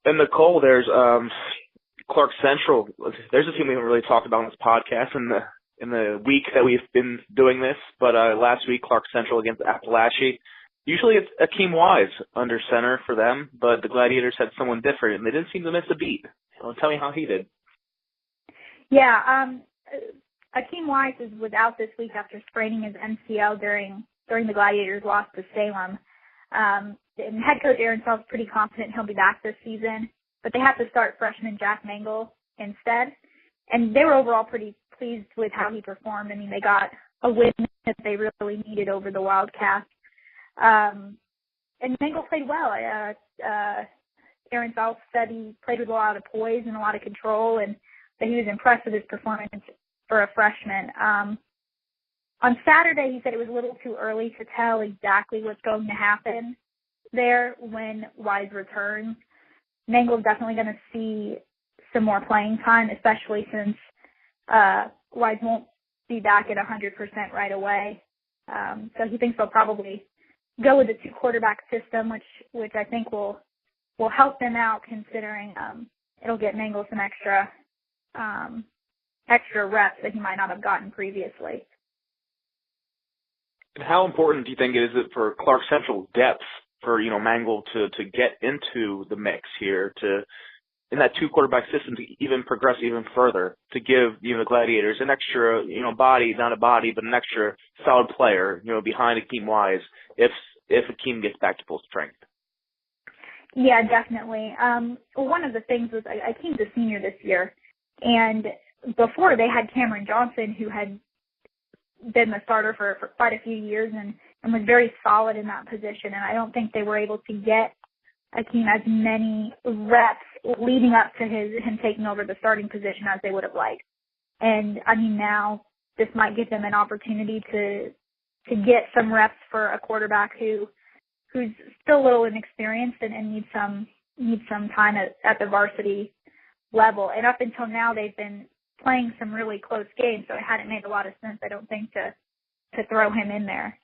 And Nicole, there's Clark Central. There's a team we haven't really talked about on this podcast in the week that we've been doing this, but last week Clark Central against Appalachia. Usually it's Akeem Wise under center for them, but the Gladiators had someone different, and they didn't seem to miss a beat. Well, tell me how he did. Yeah, Akeem Wise was out this week after spraining his MCL during the Gladiators' loss to Salem. And head coach Aaron Self's pretty confident he'll be back this season, but they have to start freshman Jack Mangle instead. And they were overall pretty pleased with how he performed. I mean, they got a win that they really needed over the Wildcats. And Mangle played well. Aaron Self said he played with a lot of poise and a lot of control, and that he was impressed with his performance for a freshman. On Saturday, he said it was a little too early to tell exactly what's going to happen there when Wise returns. Mangle's definitely going to see some more playing time, especially since Wise won't be back at 100% right away. So he thinks they'll probably go with the 2-quarterback system, which I think will help them out, considering it'll get Mangle some extra reps that he might not have gotten previously. And how important do you think is it for Clark Central depth for, Mangle to get into the mix here, to in that 2-quarterback system to even progress even further, to give, the Gladiators an extra, body, not a body, but an extra solid player, behind Akeem Wise if Akeem gets back to full strength? Yeah, definitely. One of the things was Akeem's a senior this year, and before they had Cameron Johnson, who had been the starter for quite a few years and was very solid in that position. And I don't think they were able to get Akeem as many reps leading up to him taking over the starting position as they would have liked. And I mean, now this might give them an opportunity to get some reps for a quarterback who's still a little inexperienced and needs some time at the varsity level. And up until now, they've been playing some really close games, so it hadn't made a lot of sense, I don't think, to throw him in there.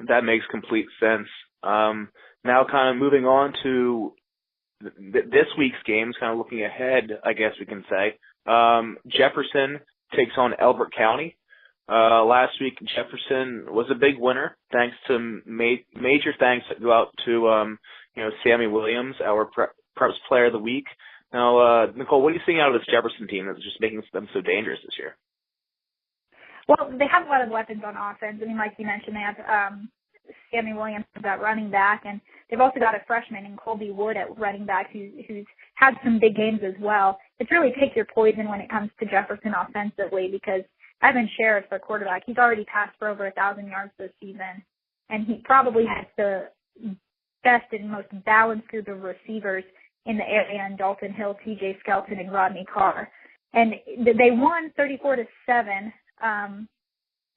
That makes complete sense. Now kind of moving on to this week's games, kind of looking ahead, I guess we can say. Jefferson takes on Elbert County. Last week, Jefferson was a big winner, thanks to major thanks that go out to, Sammy Williams, our Preps Player of the Week. Now, Nicole, what are you seeing out of this Jefferson team that's just making them so dangerous this year? Well, they have a lot of weapons on offense. I mean, like you mentioned, they have Sammy Williams at running back, and they've also got a freshman in Colby Wood at running back who's had some big games as well. It's really pick your poison when it comes to Jefferson offensively, because Evan Sheriff's their quarterback. He's already passed for over 1,000 yards this season, and he probably has the best and most balanced group of receivers in the area, in Dalton Hill, TJ Skelton, and Rodney Carr. And they won 34-7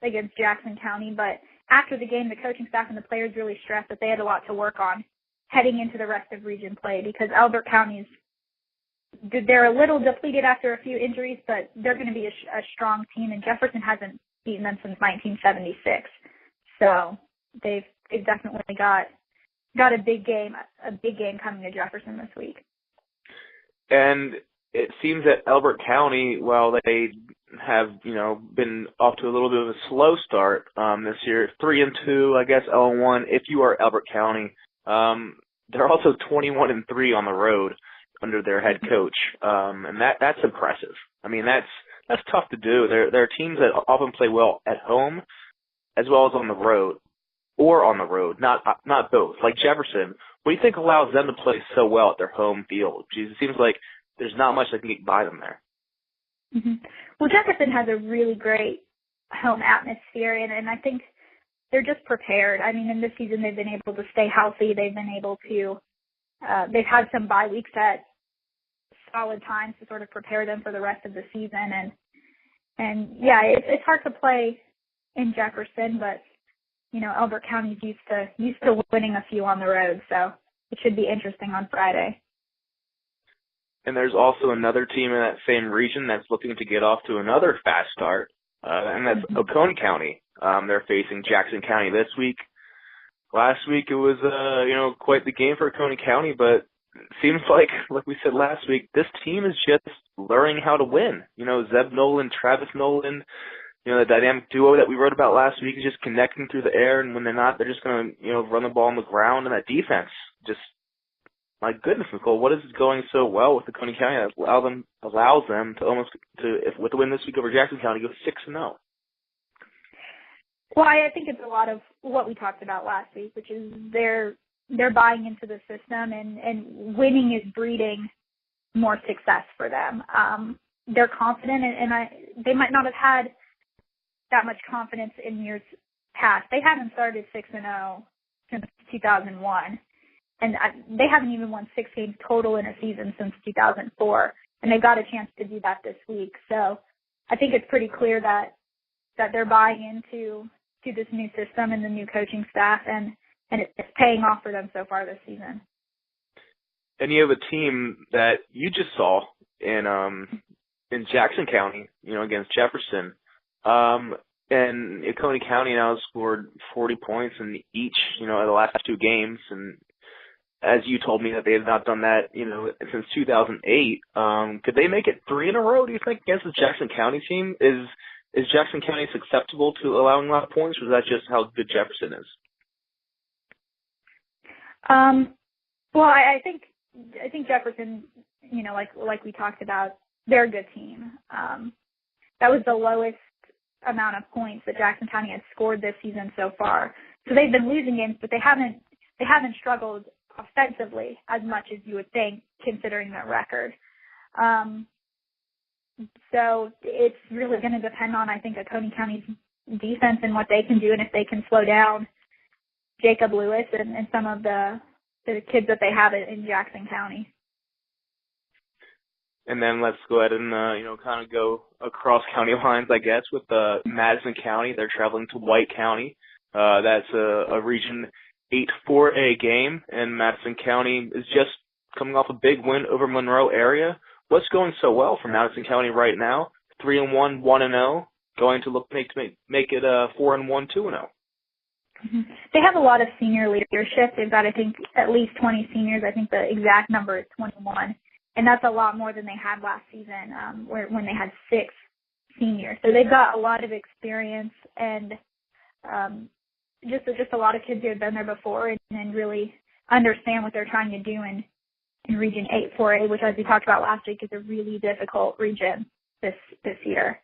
against Jackson County, but after the game, the coaching staff and the players really stressed that they had a lot to work on heading into the rest of region play, because Elbert County's, they're a little depleted after a few injuries, but they're going to be a strong team, and Jefferson hasn't beaten them since 1976. So they've definitely got a big game coming to Jefferson this week. And it seems that Elbert County, while they have, been off to a little bit of a slow start this year, 3-2, I guess, 0-1. If you are Elbert County, they're also 21-3 on the road under their head coach, and that's impressive. I mean, that's tough to do. There are teams that often play well at home as well as on the road, or on the road, not both. Like Jefferson, what do you think allows them to play so well at their home field? Geez, it seems like there's not much that can get by them there. Mm-hmm. Well, Jefferson has a really great home atmosphere, and I think they're just prepared. I mean, in this season, they've been able to stay healthy. They've been able to they've had some bye weeks at solid times to sort of prepare them for the rest of the season. And yeah, it's hard to play in Jefferson, but Elbert County's used to winning a few on the road, so it should be interesting on Friday. And there's also another team in that same region that's looking to get off to another fast start, and that's Oconee County. They're facing Jackson County this week. Last week it was, quite the game for Oconee County, but seems like we said last week, this team is just learning how to win. Zeb Nolan, Travis Nolan, the dynamic duo that we wrote about last week is just connecting through the air, and when they're not, they're just going to, run the ball on the ground, and that defense just, my goodness, Nicole, what is going so well with the Coney County that allows them to if with the win this week over Jackson County, go 6-0? Well, I think it's a lot of what we talked about last week, which is they're buying into the system, and winning is breeding more success for them. They're confident, and they might not have had that much confidence in years past. They haven't started 6-0 since 2001, and they haven't even won 6 games total in a season since 2004, and they've got a chance to do that this week. So I think it's pretty clear that they're buying into this new system and the new coaching staff, and it's paying off for them so far this season. And you have a team that you just saw in Jackson County, against Jefferson. And Coney County now has scored 40 points in each, of the last 2 games. And as you told me that they have not done that, since 2008. Could they make it 3 in a row, do you think, against the Jackson County team? Is Jackson County susceptible to allowing a lot of points, or is that just how good Jefferson is? Well, I think Jefferson, like we talked about, they're a good team. That was the lowest amount of points that Jackson County had scored this season so far. So they've been losing games, but they haven't struggled offensively as much as you would think, considering their record. So it's really going to depend on, I think, Coney County's defense and what they can do, and if they can slow down Jacob Lewis and some of the kids that they have in Jackson County. And then let's go ahead and, kind of go across county lines, I guess, with Madison County. They're traveling to White County. That's a Region 8 4A game, and Madison County is just coming off a big win over Monroe area. What's going so well for Madison County right now? 3-1, 1-0, going to make it 4-1, 2-0. Mm-hmm. They have a lot of senior leadership. They've got, I think, at least 20 seniors. I think the exact number is 21. And that's a lot more than they had last season, when they had 6 seniors. So they've got a lot of experience, and just a lot of kids who have been there before and really understand what they're trying to do in Region 8 4A, which, as we talked about last week, is a really difficult region this year.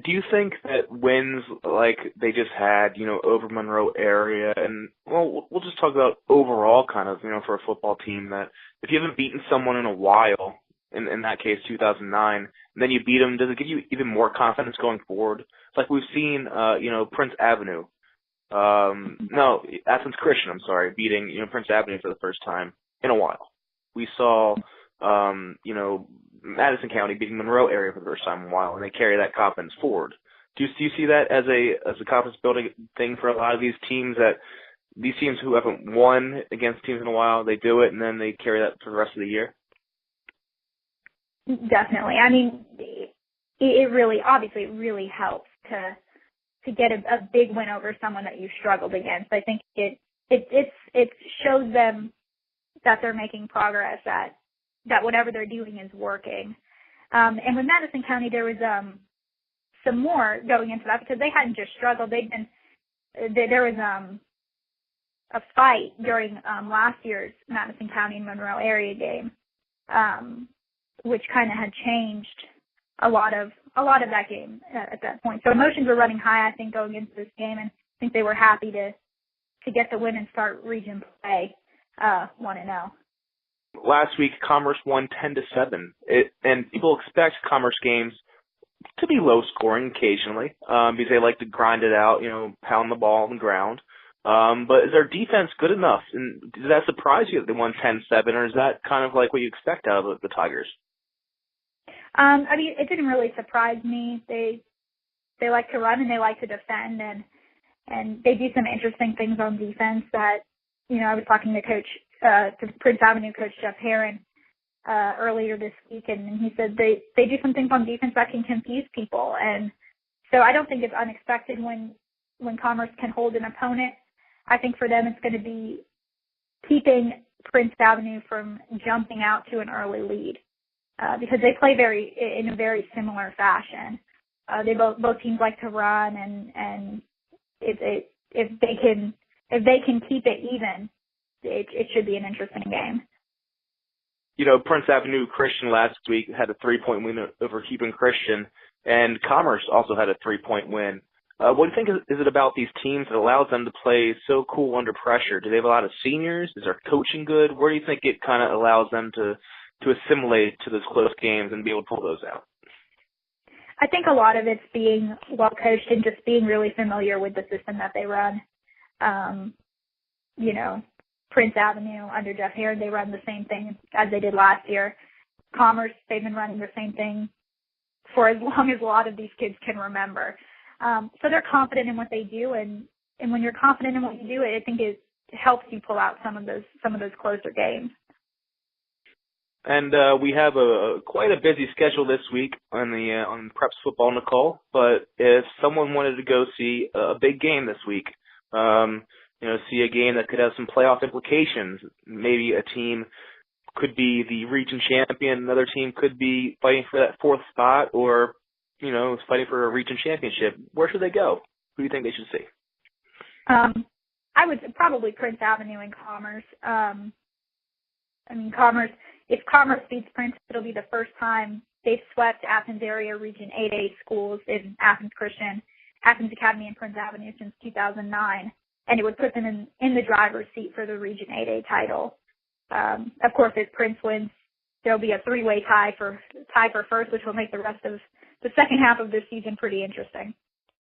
Do you think that wins like they just had, over Monroe area, and, well, we'll just talk about overall kind of, for a football team, that if you haven't beaten someone in a while, in that case 2009, and then you beat them, does it give you even more confidence going forward? Like we've seen, Prince Avenue, Athens Christian, beating, Prince Avenue for the first time in a while. We saw, Madison County beating Monroe area for the first time in a while, and they carry that confidence forward. Do you see that as a confidence building thing for a lot of these teams, that these teams who haven't won against teams in a while, they do it and then they carry that for the rest of the year? Definitely. I mean, it really helps to get a big win over someone that you struggled against. I think it shows them that they're making progress, that whatever they're doing is working. And with Madison County, there was some more going into that, because they hadn't just struggled. There was a fight during last year's Madison County and Monroe area game, which kind of had changed a lot of that game at that point. So emotions were running high, I think, going into this game, and I think they were happy to get the win and start region play 1-0. Last week, Commerce won 10-7, and people expect Commerce games to be low scoring occasionally, because they like to grind it out, pound the ball on the ground. But is their defense good enough? And did that surprise you that they won 10-7, or is that kind of like what you expect out of the Tigers? I mean, it didn't really surprise me. They like to run and they like to defend, and they do some interesting things on defense that, I was talking to Prince Avenue coach Jeff Herron earlier this week, and he said they do some things on defense that can confuse people. And so I don't think it's unexpected when Commerce can hold an opponent. I think for them it's going to be keeping Prince Avenue from jumping out to an early lead because they play in a very similar fashion. They both teams like to run, and if they can keep it even, it should be an interesting game. You know, Prince Avenue Christian last week had a 3-point win over Cuban Christian, and Commerce also had a 3-point win. What do you think is it about these teams that allows them to play so cool under pressure? Do they have a lot of seniors? Is their coaching good? Where do you think it kind of allows them to assimilate to those close games and be able to pull those out? I think a lot of it's being well coached and just being really familiar with the system that they run. You know, Prince Avenue under Jeff Herron, they run the same thing as they did last year. Commerce, they've been running the same thing for as long as a lot of these kids can remember. So they're confident in what they do, and when you're confident in what you do, I think it helps you pull out some of those closer games. And we have quite a busy schedule this week on Preps football, Nicole. But if someone wanted to go see a big game this week, see a game that could have some playoff implications, maybe a team could be the region champion, another team could be fighting for that fourth spot, or fighting for a region championship, where should they go? Who do you think they should see? I would probably Prince Avenue and Commerce. Commerce. If Commerce beats Prince, it'll be the first time they've swept Athens area Region 8A schools in Athens Christian, Athens Academy, and Prince Avenue since 2009, and it would put them in the driver's seat for the Region 8A title. Of course, if Prince wins, there'll be a three-way tie for first, which will make the rest of the second half of this season pretty interesting.